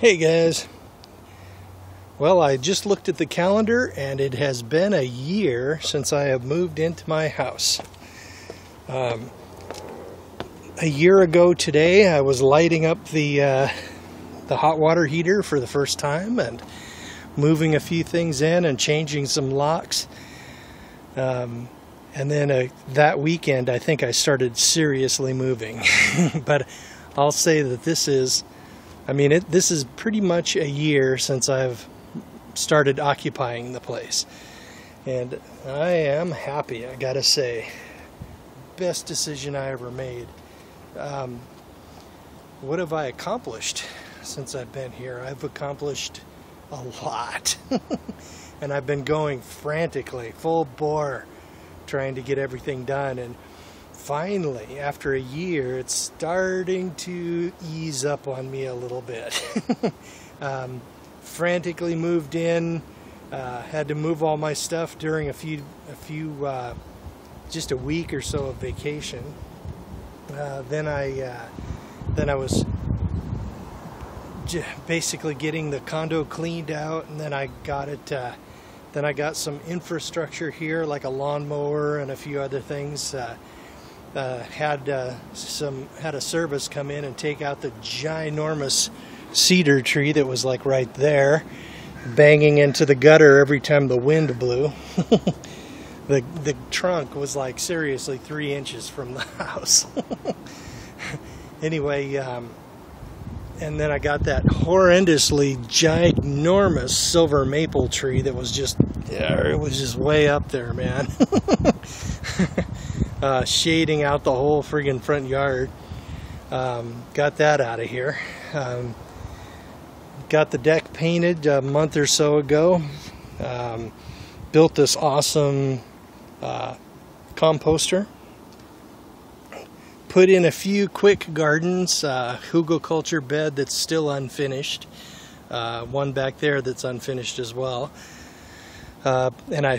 Hey guys, well, I just looked at the calendar and it has been a year since I have moved into my house. A year ago today I was lighting up the hot water heater for the first time and moving a few things in and changing some locks. And then that weekend I think I started seriously moving. But I'll say that this is pretty much a year since I've started occupying the place. And I am happy, I gotta say. Best decision I ever made. What have I accomplished since I've been here? I've accomplished a lot. And I've been going frantically, full bore, trying to get everything done. And finally, after a year, it's starting to ease up on me a little bit. Frantically moved in, had to move all my stuff during just a week or so of vacation. Then I was basically getting the condo cleaned out, and then I got it. Then I got some infrastructure here, like a lawnmower and a few other things. Had a service come in and take out the ginormous cedar tree that was like right there, banging into the gutter every time the wind blew. The trunk was like seriously 3 inches from the house. Anyway, and then I got that horrendously ginormous silver maple tree that was just way up there, man. Shading out the whole friggin' front yard. Got that out of here. Got the deck painted a month or so ago. Built this awesome composter. Put in a few quick gardens. Hugelkultur bed that's still unfinished. One back there that's unfinished as well. And I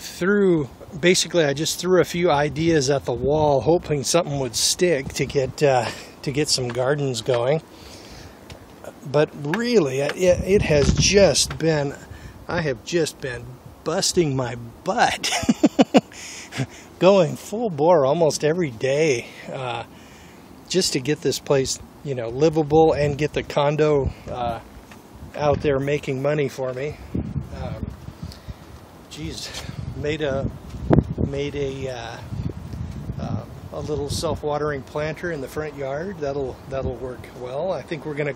just threw a few ideas at the wall, hoping something would stick to get some gardens going. But really, it has just been, I have just been busting my butt, going full bore almost every day, just to get this place, livable and get the condo out there making money for me. Made a little self-watering planter in the front yard. That'll work well. I think we're gonna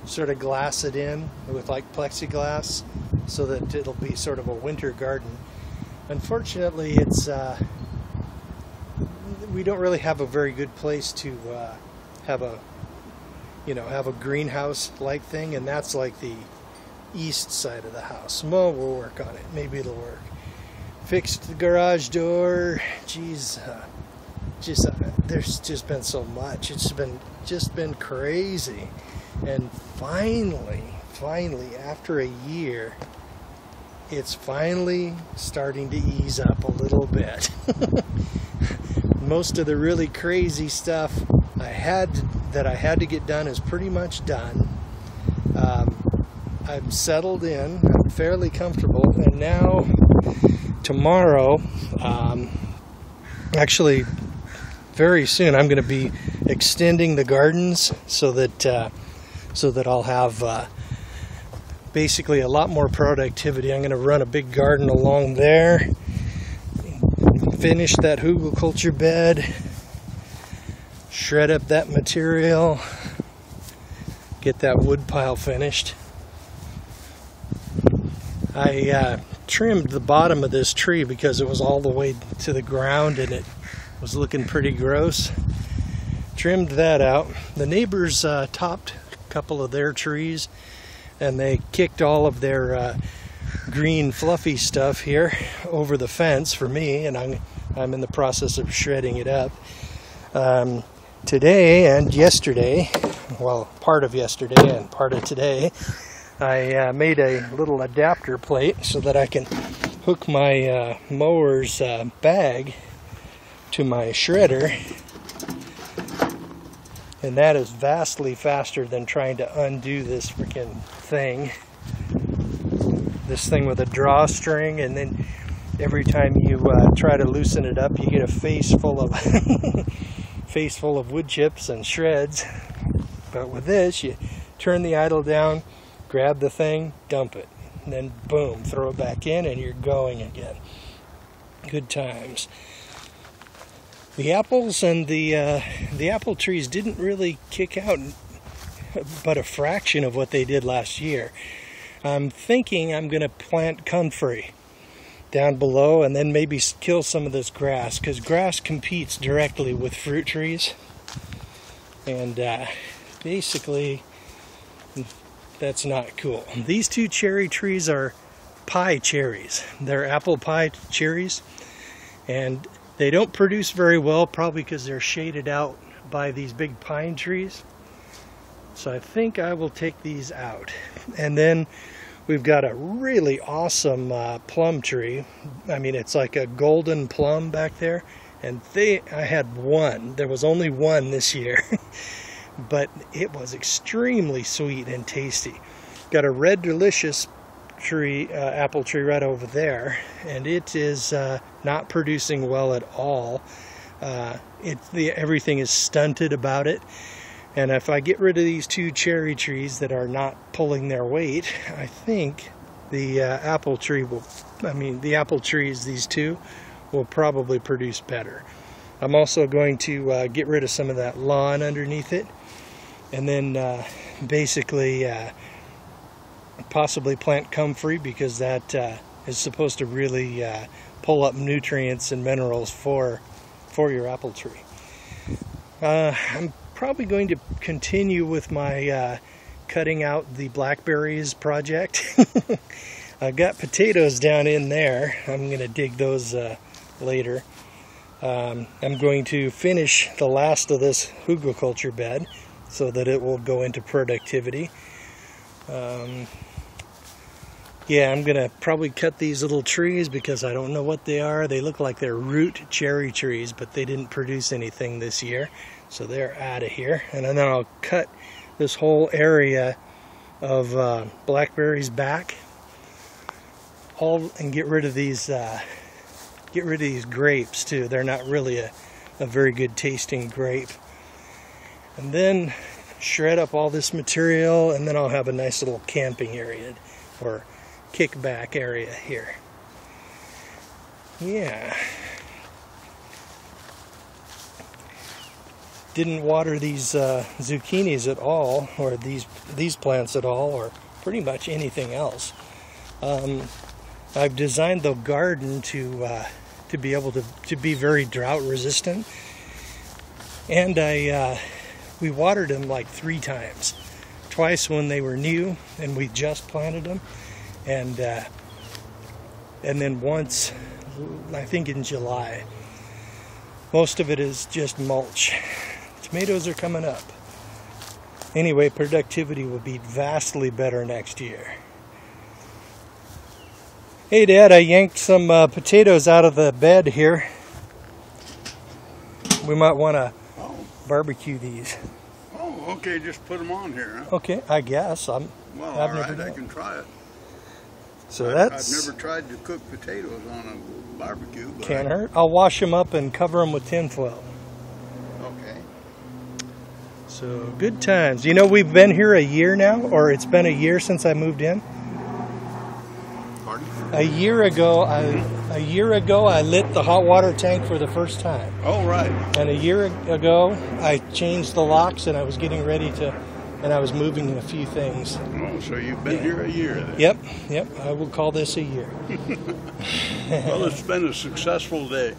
sort of glass it in with like plexiglass so that it'll be sort of a winter garden. Unfortunately, we don't really have a very good place to have a greenhouse like thing, and that's like the east side of the house. Well, we'll work on it. Maybe it'll work. Fixed the garage door. Geez, there's just been so much. It's just been crazy. And finally, after a year, it's finally starting to ease up a little bit. Most of the really crazy stuff I had to get done is pretty much done. I'm settled in. I'm fairly comfortable, and now tomorrow, actually very soon, I'm going to be extending the gardens so that I'll have basically a lot more productivity. I'm going to run a big garden along there, finish that Hugelkultur bed, shred up that material, get that wood pile finished. I trimmed the bottom of this tree because it was all the way to the ground and it was looking pretty gross. Trimmed that out. The neighbors topped a couple of their trees, and they kicked all of their green fluffy stuff here over the fence for me, and I'm in the process of shredding it up. Today and yesterday, well, part of yesterday and part of today, I made a little adapter plate so that I can hook my mower's bag to my shredder And that is vastly faster than trying to undo this freaking thing. This thing with a drawstring, and then every time you try to loosen it up, you get a face full of wood chips and shreds. But with this, you turn the idle down, grab the thing, dump it, and then boom, throw it back in, and you're going again. Good times. The apples and the apple trees didn't really kick out but a fraction of what they did last year. I'm thinking I'm going to plant comfrey down below and then maybe kill some of this grass, because grass competes directly with fruit trees. And basically, that's not cool. These two cherry trees are pie cherries. They're apple pie cherries, and they don't produce very well, probably because they're shaded out by these big pine trees. So I think I will take these out. And then we've got a really awesome plum tree. I mean, it's like a golden plum back there. And I had one. There was only one this year. But it was extremely sweet and tasty. Got a red delicious tree, apple tree right over there, and it is not producing well at all. Everything is stunted about it. And if I get rid of these two cherry trees that are not pulling their weight, I think the apple trees, these two, will probably produce better. I'm also going to get rid of some of that lawn underneath it, and then basically possibly plant comfrey, because that is supposed to really pull up nutrients and minerals for your apple tree. I'm probably going to continue with my cutting out the blackberries project. I've got potatoes down in there. I'm going to dig those later. I'm going to finish the last of this hugelkultur bed so that it will go into productivity. Yeah, I'm going to probably cut these little trees because I don't know what they are. They look like they're root cherry trees, but they didn't produce anything this year. So they're out of here. And then I'll cut this whole area of blackberries back, and get rid of these grapes too. They're not really a very good tasting grape. And then shred up all this material, and then I'll have a nice little camping area or kickback area here. Yeah. Didn't water these zucchinis at all, or these plants at all, or pretty much anything else. I've designed the garden to be able to be very drought resistant, and we watered them like 3 times. Twice when they were new and we just planted them, and then once, I think in July. Most of it is just mulch. Tomatoes are coming up. Anyway, productivity will be vastly better next year. Hey Dad, I yanked some potatoes out of the bed here. We might want to barbecue these. Oh, okay, just put them on here, huh? Okay, I guess. Well, all right, I can try it. So I've never tried to cook potatoes on a barbecue. But can't hurt. I'll wash them up and cover them with tinfoil. Okay. So, good times. You know, we've been here a year now, or it's been a year since I moved in. Pardon? A year ago, I lit the hot water tank for the first time. Oh, right. And a year ago, I changed the locks, and I was getting ready to, and I was moving a few things. Oh, so you've been here a year then? Yep. I will call this a year. Well, it's been a successful day,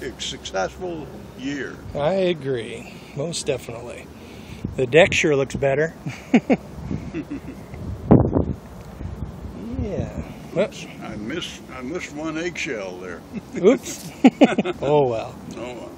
a successful year. I agree, most definitely. The deck sure looks better. Yeah. Oops. I missed one eggshell there. Oops. Oh well. Oh well.